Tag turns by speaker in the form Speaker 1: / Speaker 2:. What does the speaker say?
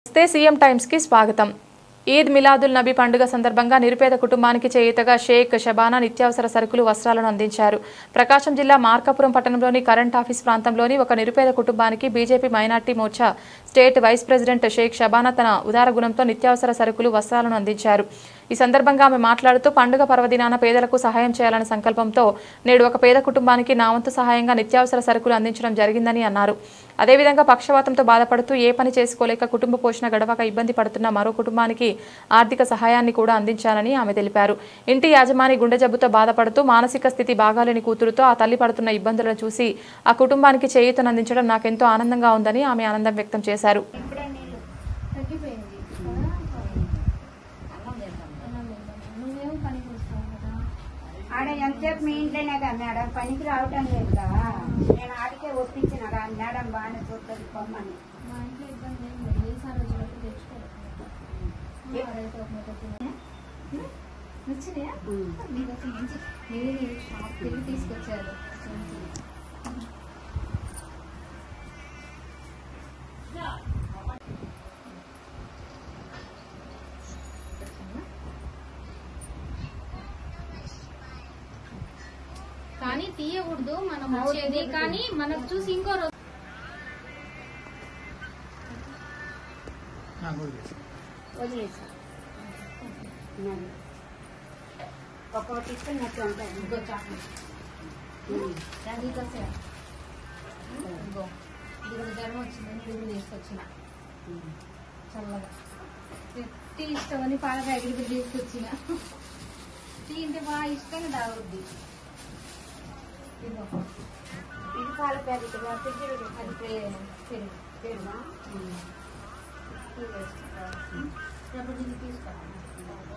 Speaker 1: CM times కి స్వాగతం. ఈద్ మిలాదుల్ నబీ పండుగ సందర్భంగా నిరుపేద కుటుంబానికి చేయూతగా షేక్ షబానా నిత్యావసర సరుకులు వస్త్రాలను అందించారు. ప్రకాశం జిల్లా మార్కాపురం పట్టణంలోని కరెంట్ ఆఫీస్ ప్రాంతంలోని ఒక నిరుపేద కుటుంబానికి BJP minority Morcha state vice president Sheikh Shabana తన ఉదార గుణంతో నిత్యావసర సరుకులు వస్త్రాలను అందించారు. ఈ సందర్భంగా ఆమె మాట్లాడుతూ పండుగ పర్వదినాన పేదలకు సహాయం చేయాలనే సంకల్పంతో నేడు ఒక పేద కుటుంబానికి నా వంతు సహాయంగా నిత్యావసర సరుకులు అందించడం జరిగిందని అన్నారు. అదేవిధంగా పక్షవాతంతో బాధపడుతూ ఏ పని చేసుకోలేక కుటుంబ పోషణ గడవక ఇబ్బంది పడుతున్న మరో కుటుంబానికి ఆర్థిక సహాయాన్ని కూడా అందించాలని ఆమె తెలిపారు. ఇంటి యాజమాని గుండె జబ్బుతో బాధపడుతూ మానసిక స్థితి బాగాలేని కూతురుతో ఆ తల్లి పడుతున్న ఇబ్బందులను చూసి ఆ కుటుంబానికి చేయూతను అందించడం నాకెంతో ఆనందంగా ఉందని ఆమె ఆనందం వ్యక్తం చేశారు.
Speaker 2: ఎంతసేపు మీ ఇంట్లోనే కదా మేడం, పనికి రావటం లేదు కదా. నేను ఆడికే ఒప్పించిన కానీ మేడం బాగానే చూస్తుంది పొమ్మని.
Speaker 3: మా ఇంట్లో ఇబ్బంది ఏం లేదు, ఏ సార్ రోజులకు తెచ్చుకోలేదు. వచ్చినాయా మీకు వచ్చి మంచి మీరు షాప్కి వెళ్ళి తీసుకొచ్చారు. కానీ తీయకూడదు మనం వచ్చేది, కానీ మనకు చూసి ఇంకో రోజు
Speaker 2: వదిలేసా ఒక్కొక్కటి ఇస్తున్నట్టు ఉంటుంది.
Speaker 3: ఇంకో చాక్లెట్ ఇంకో ఇది జ్వరం వచ్చిందని గుడ్లు తీసుకొచ్చిన చల్లగా టీ ఇష్టమని పాల ప్యాకెట్ తీసుకొచ్చిన. టీ అంటే బాగా ఇష్టంగా తాగుద్ది.
Speaker 2: ఇది పాల ప్యాకెట్
Speaker 3: అది పెరుగు
Speaker 2: పెరుగా
Speaker 3: రేపు దీన్ని తీసుకురా.